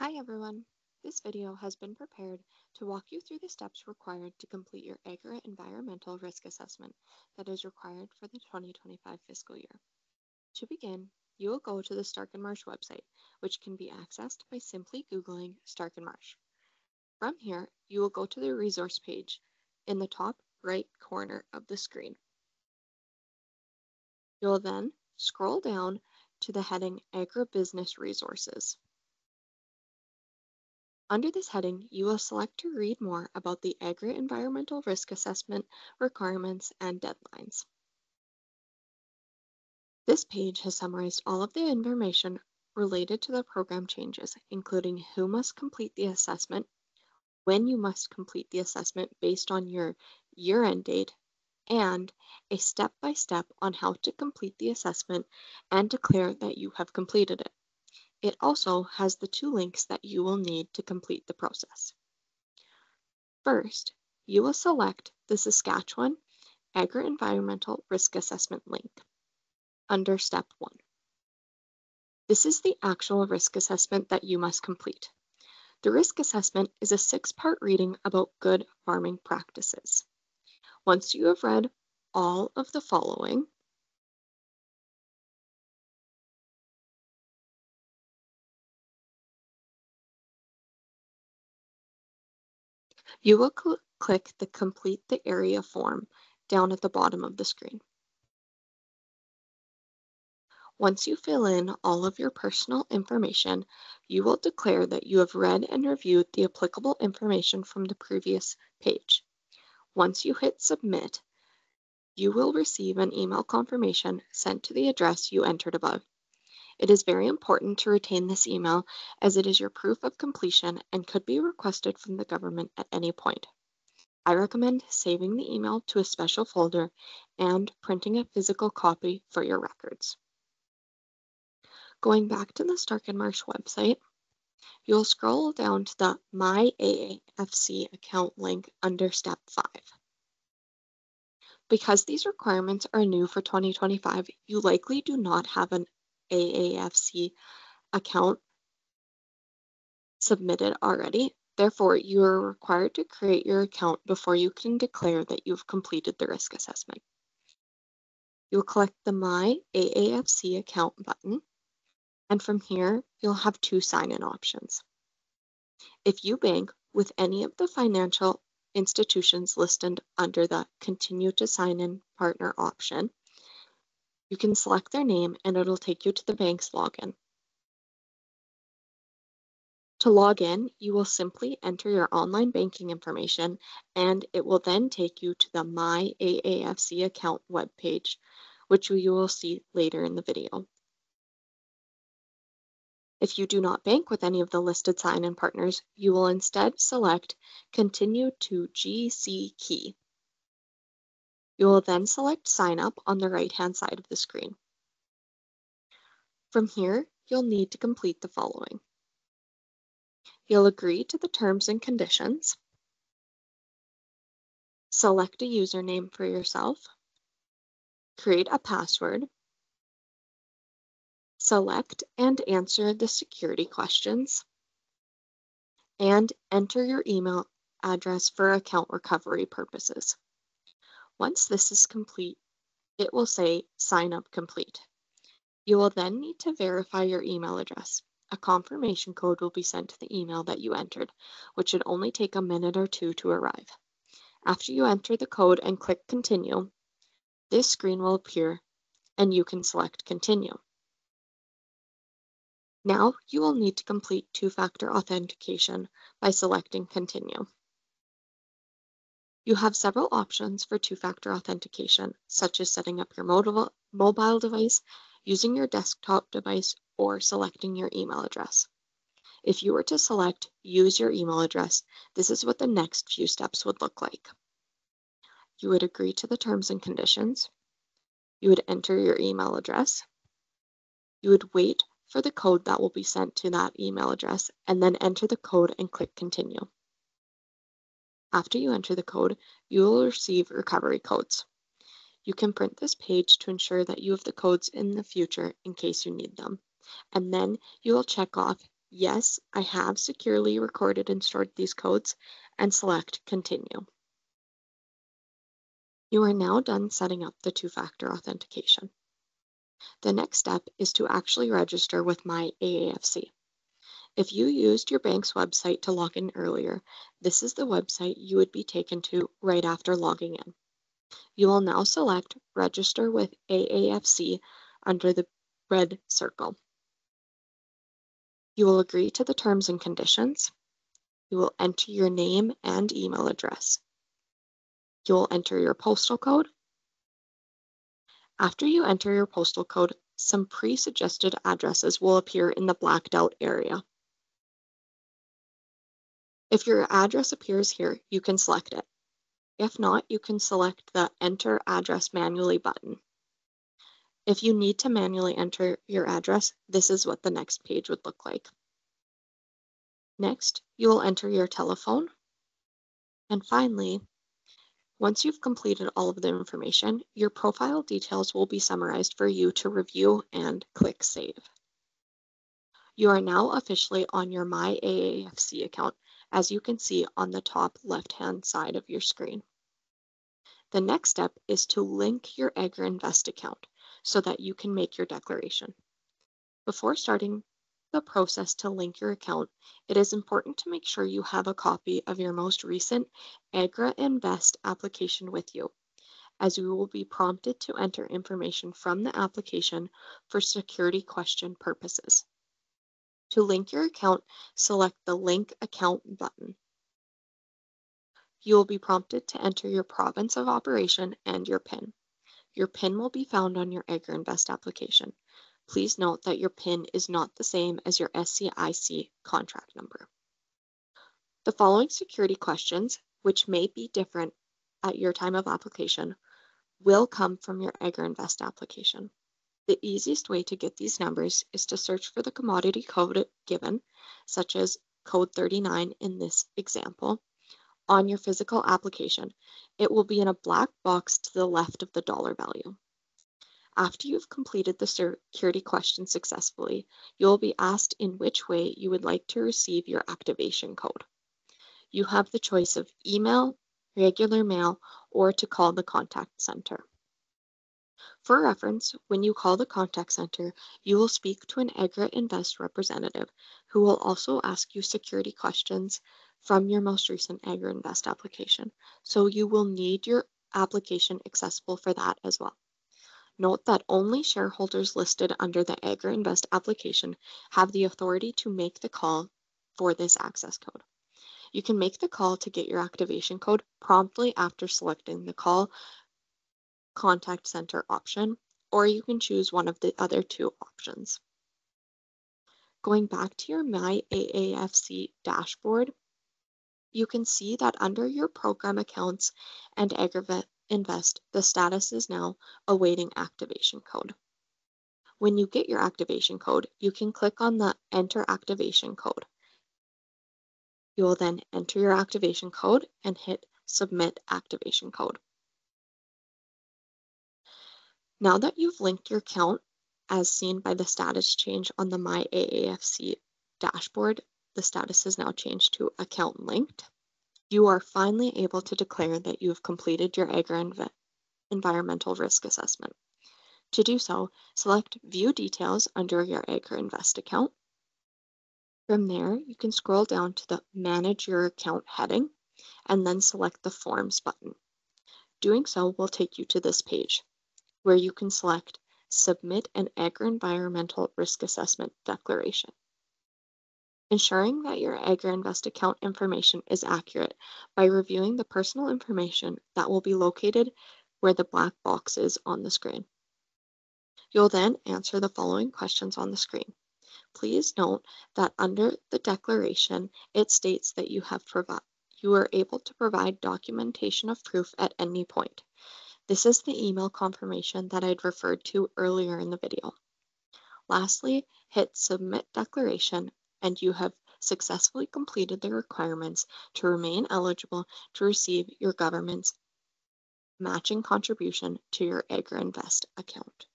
Hi everyone! This video has been prepared to walk you through the steps required to complete your Agri-Environmental Risk Assessment that is required for the 2025 fiscal year. To begin, you will go to the Stark and Marsh website, which can be accessed by simply Googling Stark and Marsh. From here, you will go to the resource page in the top right corner of the screen. You will then scroll down to the heading Agribusiness Resources. Under this heading, you will select to read more about the Agri-Environmental Risk Assessment requirements and deadlines. This page has summarized all of the information related to the program changes, including who must complete the assessment, when you must complete the assessment based on your year-end date, and a step-by-step on how to complete the assessment and declare that you have completed it. It also has the 2 links that you will need to complete the process. First, you will select the Saskatchewan Agri-Environmental Risk Assessment link under Step 1. This is the actual risk assessment that you must complete. The risk assessment is a 6-part reading about good farming practices. Once you have read all of the following, you will click the Complete the Area form down at the bottom of the screen. Once you fill in all of your personal information, you will declare that you have read and reviewed the applicable information from the previous page. Once you hit Submit, you will receive an email confirmation sent to the address you entered above. It is very important to retain this email as it is your proof of completion and could be requested from the government at any point. I recommend saving the email to a special folder and printing a physical copy for your records. Going back to the Stark and Marsh website, you'll scroll down to the My AAFC account link under Step 5. Because these requirements are new for 2025, you likely do not have an AAFC account submitted already. Therefore, you are required to create your account before you can declare that you've completed the risk assessment. You'll click the My AAFC account button, and from here, you'll have 2 sign-in options. If you bank with any of the financial institutions listed under the Continue to Sign In Partner option, you can select their name and it'll take you to the bank's login. To log in, you will simply enter your online banking information and it will then take you to the My AAFC account webpage, which you will see later in the video. If you do not bank with any of the listed sign-in partners, you will instead select Continue to GC Key. You will then select Sign Up on the right-hand side of the screen. From here, you'll need to complete the following. You'll agree to the terms and conditions, select a username for yourself, create a password, select and answer the security questions, and enter your email address for account recovery purposes. Once this is complete, it will say Sign Up Complete. You will then need to verify your email address. A confirmation code will be sent to the email that you entered, which should only take a minute or 2 to arrive. After you enter the code and click Continue, this screen will appear and you can select Continue. Now you will need to complete 2-factor authentication by selecting Continue. You have several options for 2-factor authentication, such as setting up your mobile device, using your desktop device, or selecting your email address. If you were to select Use your email address, this is what the next few steps would look like. You would agree to the terms and conditions. You would enter your email address. You would wait for the code that will be sent to that email address, and then enter the code and click Continue. After you enter the code, you will receive recovery codes. You can print this page to ensure that you have the codes in the future in case you need them, and then you will check off yes, I have securely recorded and stored these codes, and select Continue. You are now done setting up the two-factor authentication. The next step is to actually register with My AAFC. If you used your bank's website to log in earlier, this is the website you would be taken to right after logging in. You will now select Register with AAFC under the red circle. You will agree to the terms and conditions. You will enter your name and email address. You will enter your postal code. After you enter your postal code, some pre-suggested addresses will appear in the blacked out area. If your address appears here, you can select it. If not, you can select the Enter Address Manually button. If you need to manually enter your address, this is what the next page would look like. Next, you will enter your telephone. And finally, once you've completed all of the information, your profile details will be summarized for you to review and click Save. You are now officially on your My AAFC account, as you can see on the top left-hand side of your screen. The next step is to link your AgrInvest account so that you can make your declaration. Before starting the process to link your account, it is important to make sure you have a copy of your most recent AgriInvest application with you, as you will be prompted to enter information from the application for security question purposes. To link your account, select the Link Account button. You will be prompted to enter your province of operation and your PIN. Your PIN will be found on your AgriInvest application. Please note that your PIN is not the same as your SCIC contract number. The following security questions, which may be different at your time of application, will come from your AgriInvest application. The easiest way to get these numbers is to search for the commodity code given, such as code 39 in this example, on your physical application. It will be in a black box to the left of the dollar value. After you've completed the security question successfully, you will be asked in which way you would like to receive your activation code. You have the choice of email, regular mail, or to call the contact center. For reference, when you call the contact center, you will speak to an AgriInvest representative who will also ask you security questions from your most recent AgriInvest application, so you will need your application accessible for that as well. Note that only shareholders listed under the AgriInvest application have the authority to make the call for this access code. You can make the call to get your activation code promptly after selecting the call contact center option, or you can choose one of the other two options. Going back to your My AAFC dashboard, you can see that under your program accounts and AgriInvest, the status is now awaiting activation code. When you get your activation code, you can click on the Enter Activation Code. You will then enter your activation code and hit Submit Activation Code. Now that you've linked your account, as seen by the status change on the My AAFC dashboard, the status is now changed to Account Linked. You are finally able to declare that you have completed your Agri-Environmental Risk Assessment. To do so, select View Details under your AgriInvest account. From there, you can scroll down to the Manage Your Account heading and then select the Forms button. Doing so will take you to this page, where you can select Submit an Agri-Environmental Risk Assessment Declaration. Ensuring that your AgriInvest account information is accurate by reviewing the personal information that will be located where the black box is on the screen. You'll then answer the following questions on the screen. Please note that under the declaration, it states that you are able to provide documentation of proof at any point. This is the email confirmation that I'd referred to earlier in the video. Lastly, hit Submit Declaration and you have successfully completed the requirements to remain eligible to receive your government's matching contribution to your AgriInvest account.